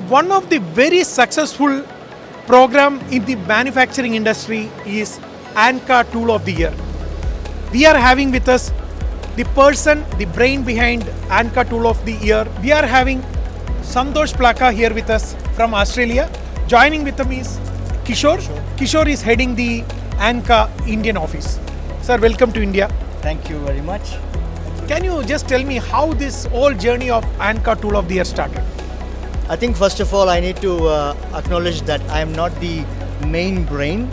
One of the very successful program in the manufacturing industry is ANCA Tool of the Year. We are having with us the person, the brain behind ANCA Tool of the Year. We are having Santosh Plakkat here with us from Australia. Joining with him is Kishore. Kishore is heading the ANCA Indian office. Sir, welcome to India. Thank you very much. Can you just tell me how this whole journey of ANCA Tool of the Year started? I think first of all I need to acknowledge that I am not the main brain,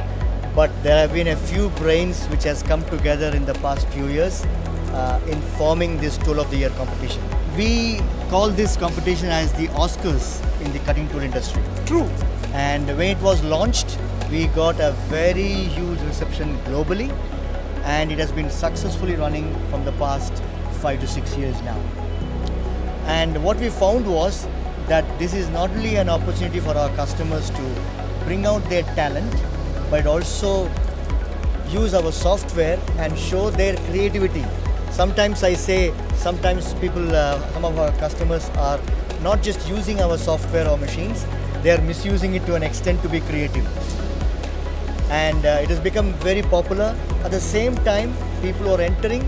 but there have been a few brains which has come together in the past few years in forming this Tool of the Year competition. We call this competition as the Oscars in the cutting tool industry. True. And when it was launched, we got a very huge reception globally, and it has been successfully running from the past 5 to 6 years now. And what we found was that this is not only an opportunity for our customers to bring out their talent, but also use our software and show their creativity. Sometimes I say, sometimes people, some of our customers are not just using our software or machines, they are misusing it to an extent to be creative. And it has become very popular. At the same time, people are entering.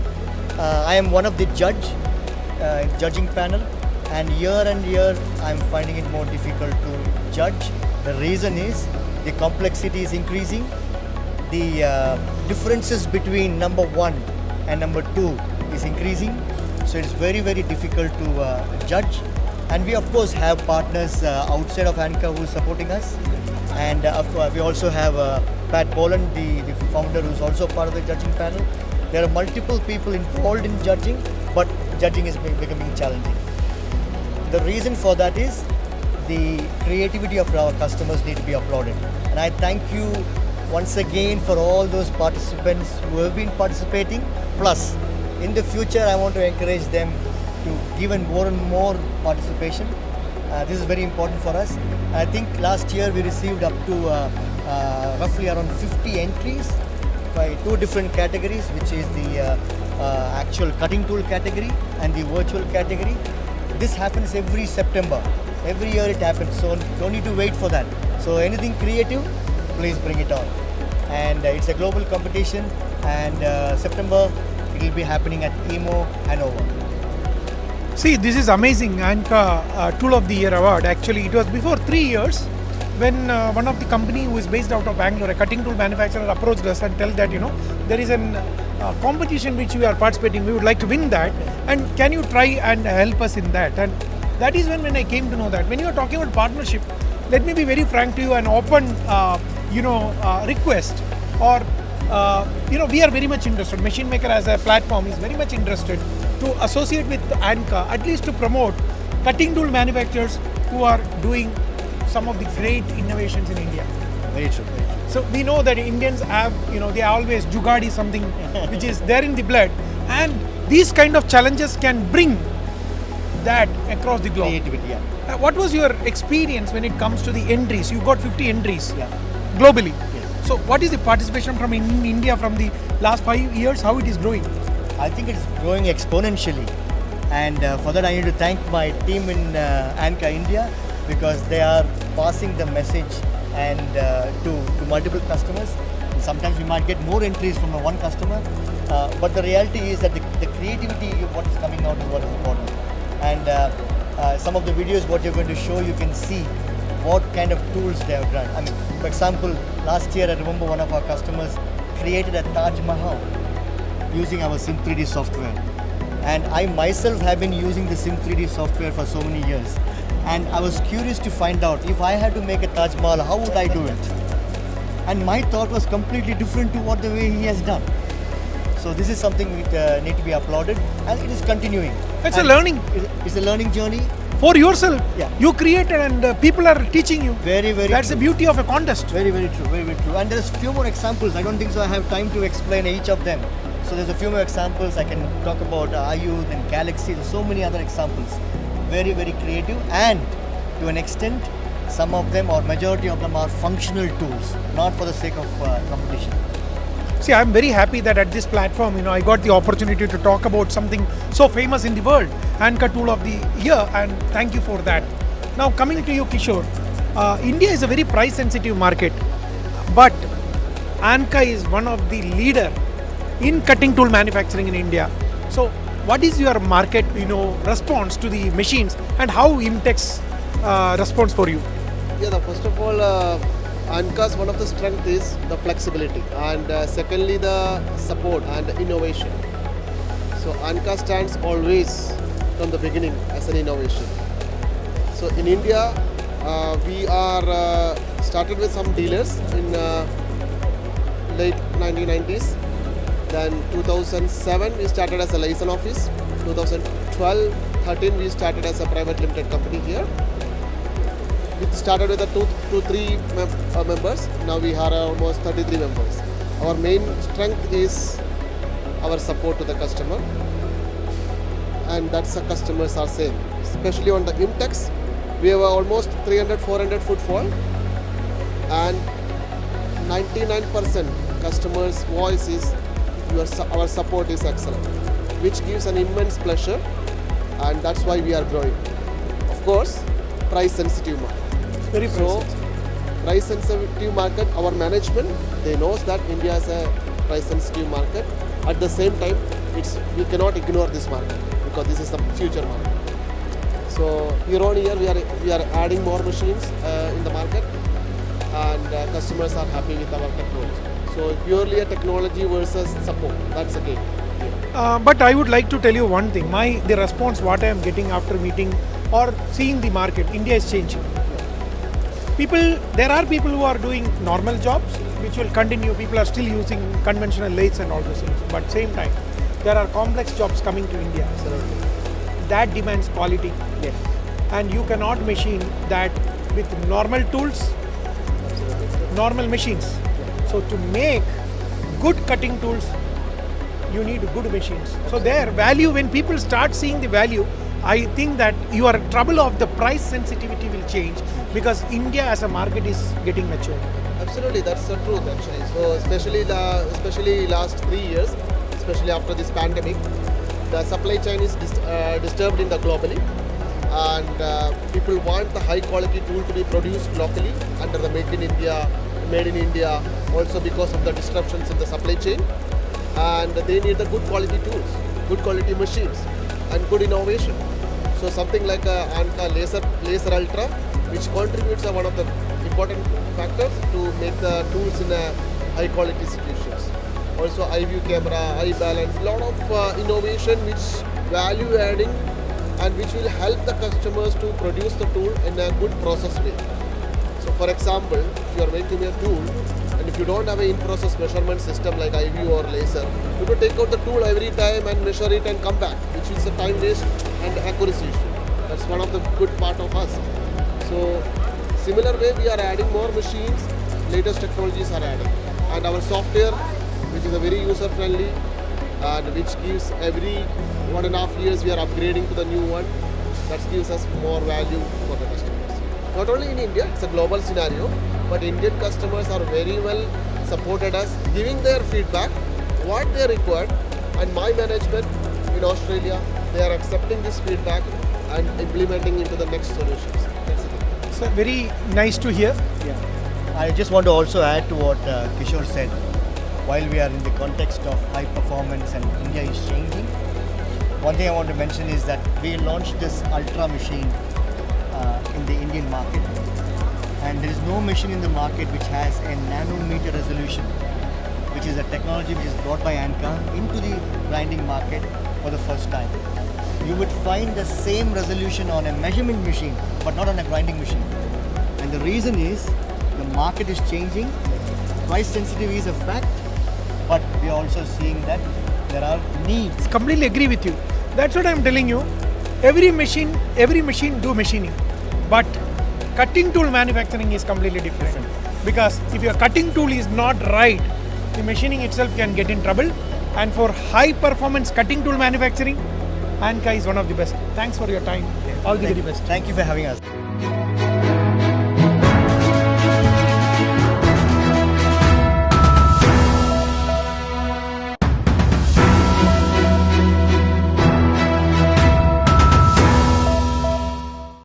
I am one of the judging panel, and year I'm finding it more difficult to judge. The reason is the complexity is increasing. The differences between number 1 and number 2 is increasing. So it's very difficult to judge. And we of course have partners outside of ANCA who is supporting us. And we also have Pat Boland, the founder, who is also part of the judging panel. There are multiple people involved in judging, but judging is becoming challenging. The reason for that is the creativity of our customers need to be applauded. And I thank you once again for all those participants who have been participating. Plus, in the future, I want to encourage them to give more and more participation. This is very important for us. I think last year we received up to roughly around 50 entries by 2 different categories, which is the actual cutting tool category and the virtual category. This happens every September. Every year it happens, so don't need to wait for that. So anything creative, please bring it on. And it's a global competition, and September it will be happening at EMO Hanover. See, this is amazing. ANCA Tool of the Year award. Actually, it was before 3 years when one of the company who is based out of Bangalore, a cutting tool manufacturer, approached us and tell that there is an competition which we are participating. We would like to win that, and can you try and help us in that? And that is when I came to know that when you are talking about partnership, let me be very frank to you, an open request, or we are very much interested. Machine Maker as a platform is very much interested to associate with ANCA, at least to promote cutting tool manufacturers who are doing some of the great innovations in India. Very true. So we know that Indians have, they always jugaad is something which is there in the blood, and these kind of challenges can bring that across the globe. Creativity, yeah. What was your experience when it comes to the entries? You got 50 entries globally. Yes. So what is the participation from in India from the last 5 years? How it is growing? I think it's growing exponentially, and for that I need to thank my team in ANCA India, because they are passing the message and to multiple customers. Sometimes we might get more entries from one customer, but the reality is that the creativity of what is coming out is what is important. And some of the videos what you're going to show, you can see what kind of tools they have done. I mean, for example, last year I remember one of our customers created a Taj Mahal using our Sim 3D software. And I myself have been using the Sim 3D software for so many years. And I was curious to find out, if I had to make a Taj Mahal, how would I do it? And my thought was completely different to what the way he has done. So this is something that need to be applauded, and it is continuing. It's a learning. It's a learning journey. For yourself, Yeah. you created and people are teaching you. Very That's true. the beauty of a contest. Very true, very true. And there's a few more examples. I don't think so I have time to explain each of them. So there's a few more examples. I can talk about Ayuth and Galaxy. There's so many other examples. Very creative, and to an extent, some of them or majority of them are functional tools, not for the sake of competition. See, I'm very happy that at this platform, I got the opportunity to talk about something so famous in the world, ANCA Tool of the Year, and thank you for that. Now coming to you, Kishore, India is a very price sensitive market, but ANCA is one of the leader in cutting tool manufacturing in India. So what is your market response to the machines, and how IMTEX responds for you? Yeah, first of all, ANCA's one of the strength is the flexibility, and secondly the support and the innovation. So ANCA stands always from the beginning as an innovation. So in India, we are started with some dealers in late 1990s. Then 2007 we started as a license office. 2012-13 we started as a private limited company here. We started with 2-3 members. Now we are almost 33 members. Our main strength is our support to the customer, and that's the customers are saying. Especially on the IMTEX, we have almost 300-400 footfall, and 99% customers' voice is our support is excellent, which gives an immense pleasure, and that's why we are growing. Of course, price sensitive market. Very price So, sensitive. price sensitive market, our management, they knows that India is a price sensitive market. At the same time, we cannot ignore this market because this is the future market. So year on year, we are adding more machines in the market, and customers are happy with our technology. So purely a technology versus support, that's the game. But I would like to tell you one thing. The response what I am getting after meeting or seeing the market, India is changing. There are people who are doing normal jobs, which will continue. People are still using conventional lathes and all those things. But same time, there are complex jobs coming to India. That demands quality. Yes. And you cannot machine that with normal tools, normal machines. So to make good cutting tools, you need good machines. So their value, when people start seeing the value, I think that your trouble of the price sensitivity will change, because India as a market is getting mature. Absolutely, that's the truth actually. So especially last 3 years, especially after this pandemic, the supply chain is disturbed in the globally, and people want the high quality tool to be produced locally under the made in India, also because of the disruptions in the supply chain, and they need the good quality tools, good quality machines, and good innovation. So something like ANCA laser ultra, which contributes one of the important factors to make the tools in a high quality situations. Also eye view camera, eye balance, lot of innovation which value adding and which will help the customers to produce the tool in a good process way. So for example, if you are making a tool and if you don't have an in-process measurement system like eye view or laser, you have to take out the tool every time and measure it and come back, which is a time waste and accuracy issue. That's one of the good part of us. So similar way we are adding more machines, latest technologies are adding, and our software, which is a very user friendly and which gives every 1.5 years we are upgrading to the new one, that gives us more value for the customers. Not only in India, it's a global scenario, but Indian customers are very well supported us, giving their feedback, what they required, and my management in Australia, they are accepting this feedback and implementing into the next solutions. That's it. So very nice to hear. Yeah. I just want to also add to what Kishore said. While we are in the context of high performance and India is changing, one thing I want to mention is that we launched this ultra machine in the Indian market, and there is no machine in the market which has a nanometer resolution, which is a technology which is brought by ANCA into the grinding market for the first time. You would find the same resolution on a measurement machine, but not on a grinding machine. And the reason is the market is changing. Price sensitivity is a fact, but we are also seeing that there are needs. Completely agree with you. That's what I'm telling you. Every machine do machining, but cutting tool manufacturing is completely different. Because if your cutting tool is not right, the machining itself can get in trouble. And for high performance cutting tool manufacturing, ANCA is one of the best. Thanks for your time. All the very best. Thank you for having us.